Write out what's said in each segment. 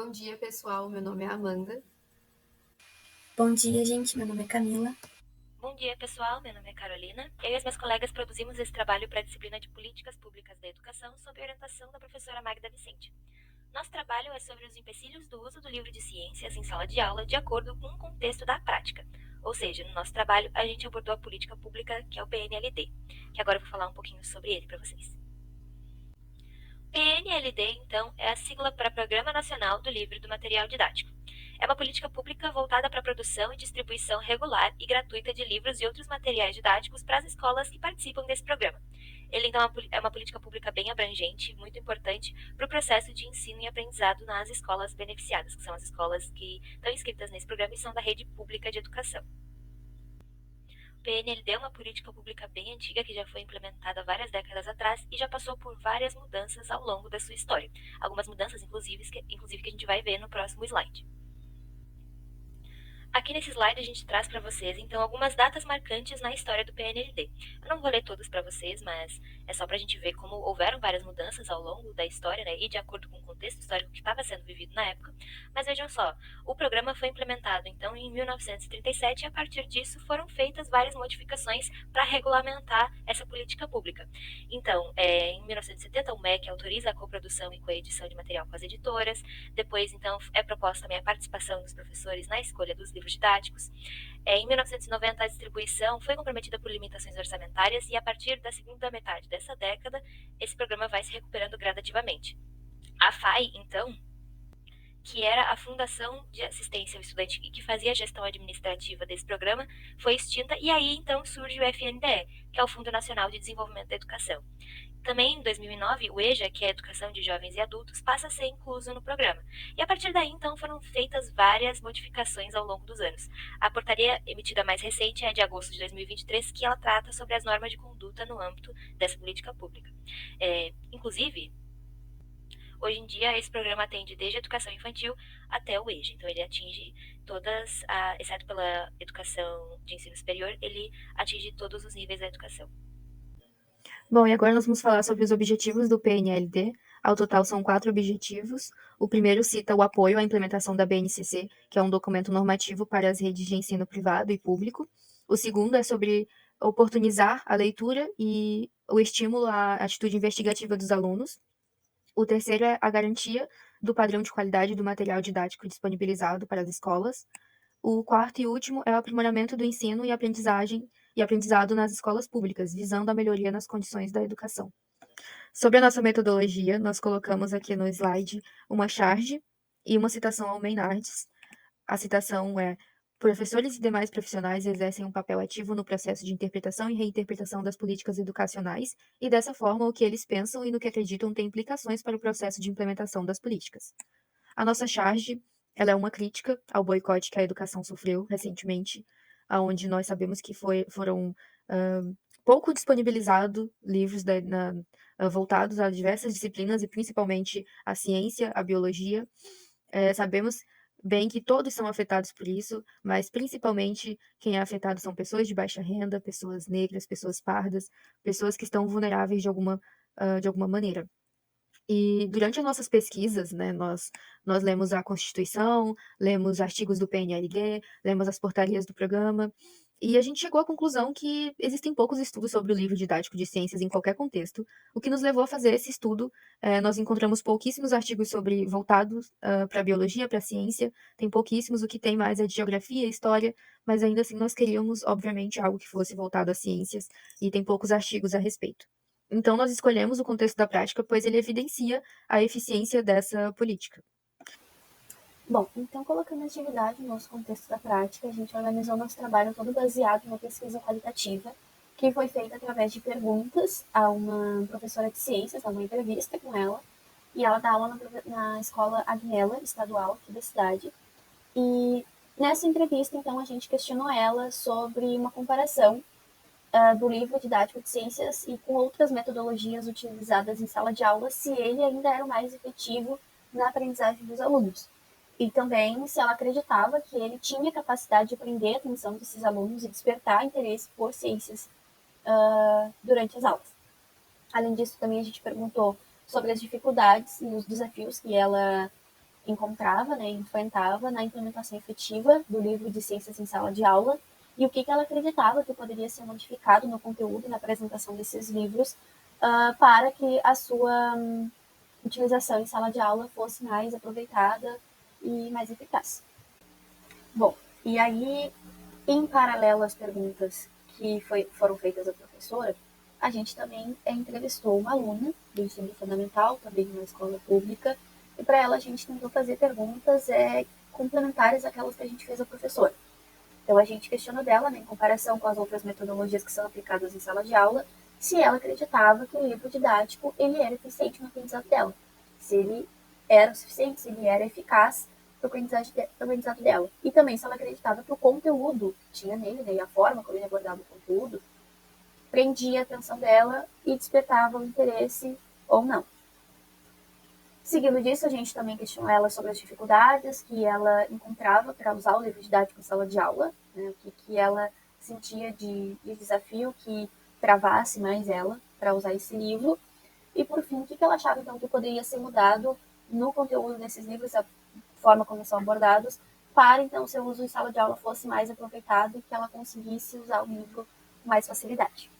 Bom dia, pessoal. Meu nome é Amanda. Bom dia, gente. Meu nome é Camila. Bom dia, pessoal. Meu nome é Carolina. Eu e as minhas colegas produzimos esse trabalho para a disciplina de Políticas Públicas da Educação sob orientação da professora Magda Vicente. Nosso trabalho é sobre os empecilhos do uso do livro de ciências em sala de aula de acordo com o contexto da prática. Ou seja, no nosso trabalho, a gente abordou a política pública, que é o PNLD, que agora eu vou falar um pouquinho sobre ele para vocês. PNLD, então, é a sigla para Programa Nacional do Livro e do Material Didático. É uma política pública voltada para a produção e distribuição regular e gratuita de livros e outros materiais didáticos para as escolas que participam desse programa. Ele, então, é uma política pública bem abrangente, muito importante para o processo de ensino e aprendizado nas escolas beneficiadas, que são as escolas que estão inscritas nesse programa e são da rede pública de educação. O PNLD é uma política pública bem antiga que já foi implementada várias décadas atrás e já passou por várias mudanças ao longo da sua história. Algumas mudanças, inclusive, que a gente vai ver no próximo slide. Aqui nesse slide a gente traz para vocês, então, algumas datas marcantes na história do PNLD. Eu não vou ler todas para vocês, mas é só para a gente ver como houveram várias mudanças ao longo da história, né, e de acordo com o contexto histórico que estava sendo vivido na época. Mas vejam só, o programa foi implementado, então, em 1937 e a partir disso foram feitas várias modificações para regulamentar essa política pública. Então, em 1970, o MEC autoriza a coprodução e coedição de material com as editoras. Depois, então, é proposta também a participação dos professores na escolha dos livros didáticos. Em 1990, a distribuição foi comprometida por limitações orçamentárias e, a partir da segunda metade dessa década, esse programa vai se recuperando gradativamente. A FAI, então, que era a Fundação de Assistência ao Estudante e que fazia a gestão administrativa desse programa, foi extinta e aí então surge o FNDE, que é o Fundo Nacional de Desenvolvimento da Educação. Também, em 2009, o EJA, que é a Educação de Jovens e Adultos, passa a ser incluso no programa. E a partir daí, então, foram feitas várias modificações ao longo dos anos. A portaria emitida mais recente é de agosto de 2023, que ela trata sobre as normas de conduta no âmbito dessa política pública. Inclusive, hoje em dia, esse programa atende desde a educação infantil até o EJA. Então, ele atinge todas, exceto pela educação de ensino superior, ele atinge todos os níveis da educação. Bom, e agora nós vamos falar sobre os objetivos do PNLD. Ao total, são 4 objetivos. O primeiro cita o apoio à implementação da BNCC, que é um documento normativo para as redes de ensino privado e público. O segundo é sobre oportunizar a leitura e o estímulo à atitude investigativa dos alunos. O terceiro é a garantia do padrão de qualidade do material didático disponibilizado para as escolas. O quarto e último é o aprimoramento do ensino e aprendizado nas escolas públicas, visando a melhoria nas condições da educação. Sobre a nossa metodologia, nós colocamos aqui no slide uma charge e uma citação ao Maynardes. A citação é: professores e demais profissionais exercem um papel ativo no processo de interpretação e reinterpretação das políticas educacionais, e dessa forma o que eles pensam e no que acreditam tem implicações para o processo de implementação das políticas. A nossa charge, ela é uma crítica ao boicote que a educação sofreu recentemente, aonde nós sabemos que foram pouco disponibilizados livros voltados a diversas disciplinas e principalmente a ciência, a biologia. Sabemos bem que todos são afetados por isso, mas principalmente quem é afetado são pessoas de baixa renda, pessoas negras, pessoas pardas, pessoas que estão vulneráveis de alguma maneira. E durante as nossas pesquisas, né, nós lemos a Constituição, lemos artigos do PNLD, lemos as portarias do programa, e a gente chegou à conclusão que existem poucos estudos sobre o livro didático de ciências em qualquer contexto, o que nos levou a fazer esse estudo. Nós encontramos pouquíssimos artigos voltados para a biologia, para a ciência, tem pouquíssimos, o que tem mais é de geografia e história, mas ainda assim nós queríamos, obviamente, algo que fosse voltado às ciências, e tem poucos artigos a respeito. Então, nós escolhemos o contexto da prática, pois ele evidencia a eficiência dessa política. Bom, então colocando a atividade no nosso contexto da prática, a gente organizou nosso trabalho todo baseado em uma pesquisa qualitativa, que foi feita através de perguntas a uma professora de ciências, a uma entrevista com ela, e ela dá aula na escola Agnella, estadual aqui da cidade. E nessa entrevista, então, a gente questionou ela sobre uma comparação do livro didático de ciências e com outras metodologias utilizadas em sala de aula, se ele ainda era o mais efetivo na aprendizagem dos alunos. E também se ela acreditava que ele tinha capacidade de prender a atenção desses alunos e despertar interesse por ciências durante as aulas. Além disso, também a gente perguntou sobre as dificuldades e os desafios que ela encontrava, né, enfrentava na implementação efetiva do livro de ciências em sala de aula e o que ela acreditava que poderia ser modificado no conteúdo e na apresentação desses livros para que a sua utilização em sala de aula fosse mais aproveitada e mais eficaz. Bom, e aí, em paralelo às perguntas que foram feitas à professora, a gente também entrevistou uma aluna do ensino fundamental, também numa escola pública, e para ela a gente tentou fazer perguntas complementares àquelas que a gente fez à professora. Então a gente questionou dela, né, em comparação com as outras metodologias que são aplicadas em sala de aula, se ela acreditava que o livro didático ele era eficiente no aprendizado dela, se ele era o suficiente, se ele era eficaz para o aprendizado dela. E também se ela acreditava que o conteúdo que tinha nele, né, e a forma como ele abordava o conteúdo, prendia a atenção dela e despertava o interesse ou não. Seguindo disso, a gente também questionou ela sobre as dificuldades que ela encontrava para usar o livro didático em sala de aula, né, o que ela sentia de desafio que travasse mais ela para usar esse livro, e por fim, o que ela achava então que poderia ser mudado no conteúdo desses livros, a forma como são abordados, para então o seu uso em sala de aula fosse mais aproveitado e que ela conseguisse usar o livro com mais facilidade.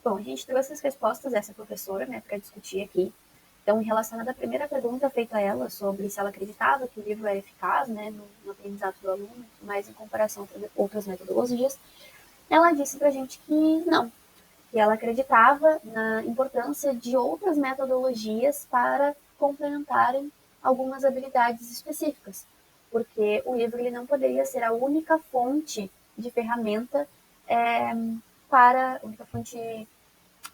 Bom, a gente trouxe as respostas dessa professora, né, para discutir aqui. Então, relacionada à primeira pergunta feita a ela sobre se ela acreditava que o livro era eficaz, né, no aprendizado do aluno, mas em comparação com outras metodologias, ela disse para a gente que não, que ela acreditava na importância de outras metodologias para complementarem algumas habilidades específicas, porque o livro ele não poderia ser a única fonte de ferramenta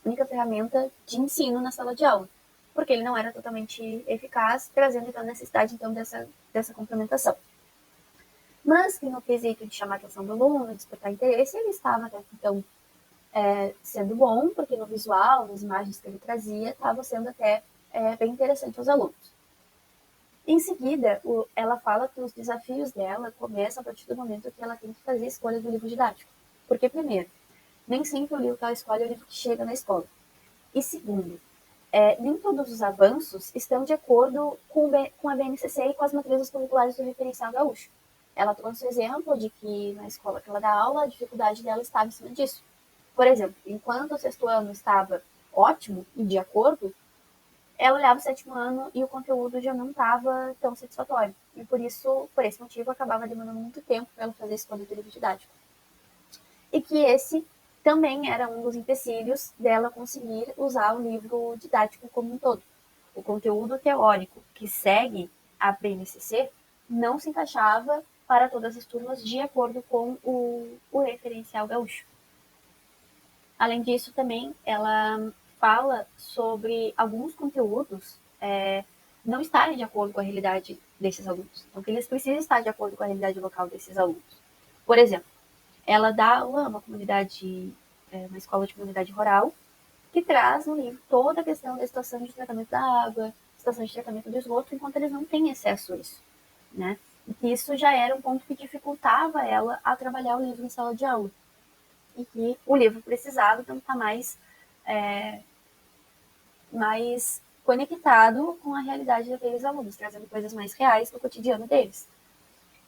única ferramenta de ensino na sala de aula, porque ele não era totalmente eficaz, trazendo então a necessidade então dessa complementação. Mas que no quesito de chamar a atenção do aluno, despertar interesse, ele estava até então sendo bom, porque no visual, nas imagens que ele trazia, estava sendo até bem interessante aos alunos. Em seguida, ela fala que os desafios dela começam a partir do momento que ela tem que fazer a escolha do livro didático. Porque, primeiro, nem sempre o livro que ela escolhe é o livro que chega na escola. E segundo, nem todos os avanços estão de acordo com a BNCC e com as matrizes curriculares do referencial gaúcho. Ela trouxe o exemplo de que na escola que ela dá aula, a dificuldade dela estava em cima disso. Por exemplo, enquanto o sexto ano estava ótimo e de acordo, ela olhava o sétimo ano e o conteúdo já não estava tão satisfatório. E por esse motivo, acabava demorando muito tempo para ela fazer a escolha do livro didático. E que esse também era um dos empecilhos dela conseguir usar o livro didático como um todo. O conteúdo teórico que segue a BNCC não se encaixava para todas as turmas de acordo com o referencial gaúcho. Além disso, também ela fala sobre alguns conteúdos não estarem de acordo com a realidade desses alunos. Então, que eles precisam estar de acordo com a realidade local desses alunos. Por exemplo, ela dá aula a uma escola de comunidade rural, que traz no livro toda a questão da estação de tratamento da água, estação de tratamento do esgoto, enquanto eles não têm acesso a isso, né? E que isso já era um ponto que dificultava ela a trabalhar o livro em sala de aula. E que o livro precisava, então, estar mais conectado com a realidade daqueles alunos, trazendo coisas mais reais do cotidiano deles.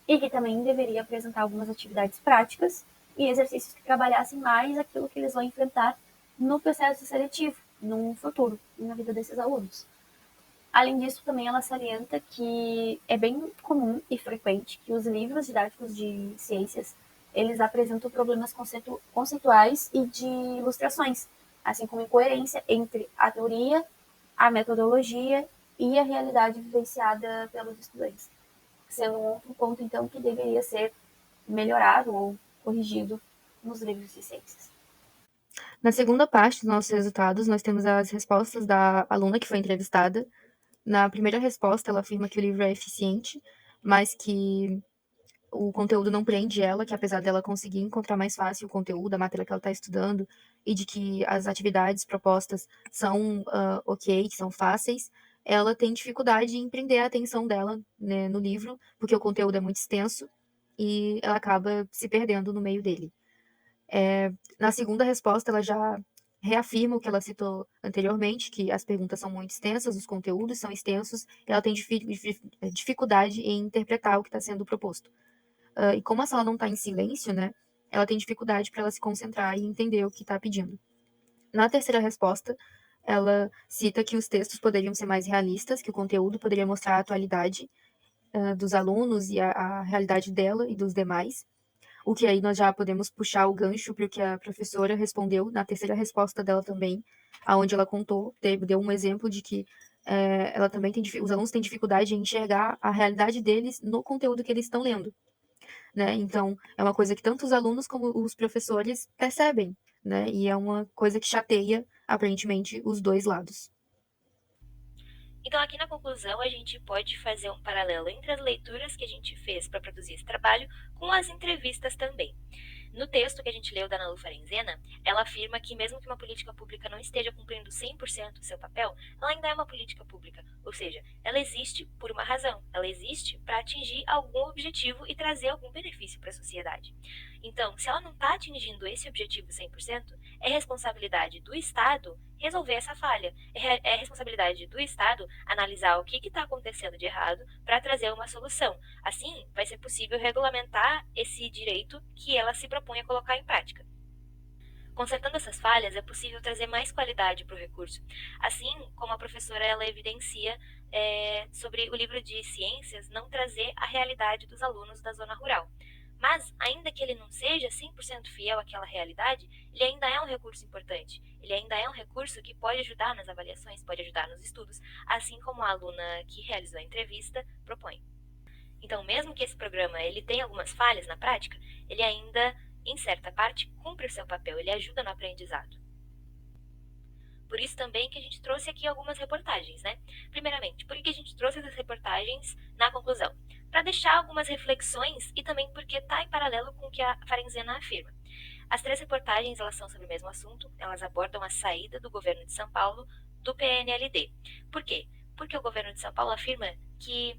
E que também deveria apresentar algumas atividades práticas e exercícios que trabalhassem mais aquilo que eles vão enfrentar no processo seletivo, no futuro, na vida desses alunos. Além disso, também ela salienta que é bem comum e frequente que os livros didáticos de ciências eles apresentam problemas conceituais e de ilustrações, assim como incoerência entre a teoria, a metodologia e a realidade vivenciada pelos estudantes, sendo um outro ponto, então, que deveria ser melhorado ou corrigido nos livros de ciências. Na segunda parte dos nossos resultados, nós temos as respostas da aluna que foi entrevistada. Na primeira resposta, ela afirma que o livro é eficiente, mas que o conteúdo não prende ela, que apesar dela conseguir encontrar mais fácil o conteúdo, a matéria que ela está estudando, e de que as atividades propostas são ok, que são fáceis, ela tem dificuldade em prender a atenção dela, né, no livro, porque o conteúdo é muito extenso e ela acaba se perdendo no meio dele. Na segunda resposta, ela já reafirma o que ela citou anteriormente, que as perguntas são muito extensas, os conteúdos são extensos, e ela tem dificuldade em interpretar o que está sendo proposto. E como a sala não está em silêncio, né, ela tem dificuldade para ela se concentrar e entender o que está pedindo. Na terceira resposta, ela cita que os textos poderiam ser mais realistas, que o conteúdo poderia mostrar a atualidade dos alunos e a realidade dela e dos demais. O que aí nós já podemos puxar o gancho para o que a professora respondeu na terceira resposta dela também, aonde ela contou, deu um exemplo de que ela também os alunos têm dificuldade em enxergar a realidade deles no conteúdo que eles estão lendo, né? Então, é uma coisa que tanto os alunos como os professores percebem, né? E é uma coisa que chateia, aparentemente, os dois lados. Então, aqui na conclusão, a gente pode fazer um paralelo entre as leituras que a gente fez para produzir esse trabalho com as entrevistas também. No texto que a gente leu da Ana Lu Farenzena, ela afirma que mesmo que uma política pública não esteja cumprindo 100% do seu papel, ela ainda é uma política pública, ou seja, ela existe por uma razão, ela existe para atingir algum objetivo e trazer algum benefício para a sociedade. Então, se ela não está atingindo esse objetivo 100%, é responsabilidade do Estado resolver essa falha. É responsabilidade do Estado analisar o que está acontecendo de errado para trazer uma solução. Assim, vai ser possível regulamentar esse direito que ela se propõe a colocar em prática. Consertando essas falhas, é possível trazer mais qualidade para o recurso. Assim como a professora ela evidencia sobre o livro de ciências não trazer a realidade dos alunos da zona rural. Mas, ainda que ele não seja 100% fiel àquela realidade, ele ainda é um recurso importante. Ele ainda é um recurso que pode ajudar nas avaliações, pode ajudar nos estudos, assim como a aluna que realizou a entrevista propõe. Então, mesmo que esse programa ele tenha algumas falhas na prática, ele ainda, em certa parte, cumpre o seu papel, ele ajuda no aprendizado. Por isso também que a gente trouxe aqui algumas reportagens, né? Primeiramente, por que a gente trouxe essas reportagens na conclusão? Para deixar algumas reflexões e também porque está em paralelo com o que a Farenzena afirma. As 3 reportagens elas são sobre o mesmo assunto, elas abordam a saída do governo de São Paulo do PNLD. Por quê? Porque o governo de São Paulo afirma que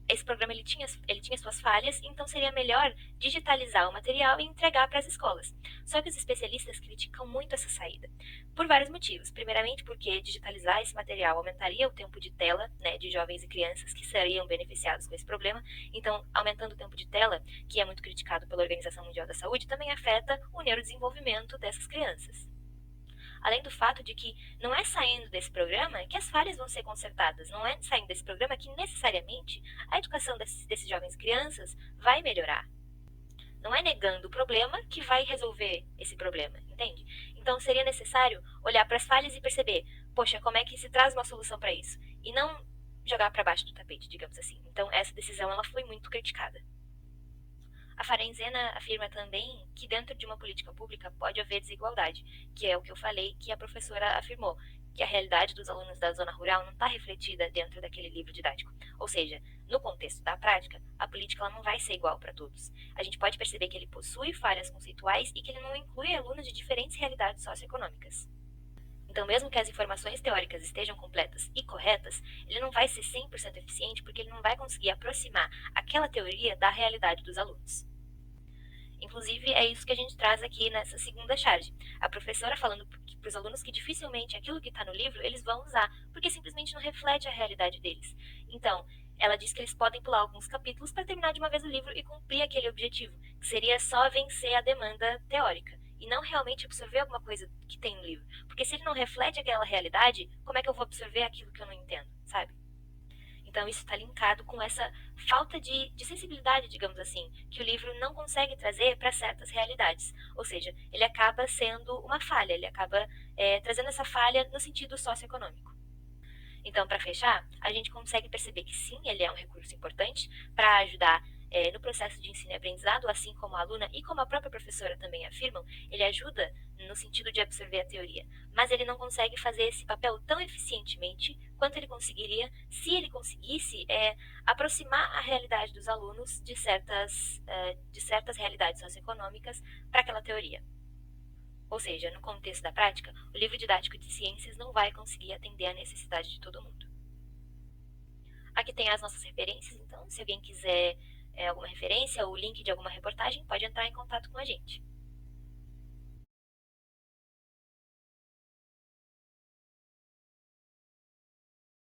esse programa ele tinha suas falhas, então seria melhor digitalizar o material e entregar para as escolas. Só que os especialistas criticam muito essa saída, por vários motivos. Primeiramente, porque digitalizar esse material aumentaria o tempo de tela, né, de jovens e crianças que seriam beneficiados com esse problema. Então, aumentando o tempo de tela, que é muito criticado pela Organização Mundial da Saúde, também afeta o neurodesenvolvimento dessas crianças. Além do fato de que não é saindo desse programa que as falhas vão ser consertadas, não é saindo desse programa que necessariamente a educação desses jovens crianças vai melhorar. Não é negando o problema que vai resolver esse problema, entende? Então seria necessário olhar para as falhas e perceber, poxa, como é que se traz uma solução para isso? E não jogar para baixo do tapete, digamos assim. Então essa decisão ela foi muito criticada. A Farenzena afirma também que dentro de uma política pública pode haver desigualdade, que é o que eu falei que a professora afirmou, que a realidade dos alunos da zona rural não está refletida dentro daquele livro didático. Ou seja, no contexto da prática, a política ela não vai ser igual para todos. A gente pode perceber que ele possui falhas conceituais e que ele não inclui alunos de diferentes realidades socioeconômicas. Então, mesmo que as informações teóricas estejam completas e corretas, ele não vai ser 100% eficiente porque ele não vai conseguir aproximar aquela teoria da realidade dos alunos. Inclusive, é isso que a gente traz aqui nessa segunda charge. A professora falando para os alunos que dificilmente aquilo que está no livro eles vão usar, porque simplesmente não reflete a realidade deles. Então, ela diz que eles podem pular alguns capítulos para terminar de uma vez o livro e cumprir aquele objetivo, que seria só vencer a demanda teórica, e não realmente absorver alguma coisa que tem no livro. Porque se ele não reflete aquela realidade, como é que eu vou absorver aquilo que eu não entendo, sabe? Então, isso está linkado com essa falta de sensibilidade, digamos assim, que o livro não consegue trazer para certas realidades. Ou seja, ele acaba sendo uma falha, ele acaba trazendo essa falha no sentido socioeconômico. Então, para fechar, a gente consegue perceber que sim, ele é um recurso importante para ajudar no processo de ensino e aprendizado, assim como a aluna e como a própria professora também afirmam, ele ajuda no sentido de absorver a teoria, mas ele não consegue fazer esse papel tão eficientemente quanto ele conseguiria se ele conseguisse aproximar a realidade dos alunos de certas realidades socioeconômicas para aquela teoria. Ou seja, no contexto da prática, o livro didático de ciências não vai conseguir atender à necessidade de todo mundo. Aqui tem as nossas referências, então, se alguém quiser alguma referência ou link de alguma reportagem, pode entrar em contato com a gente.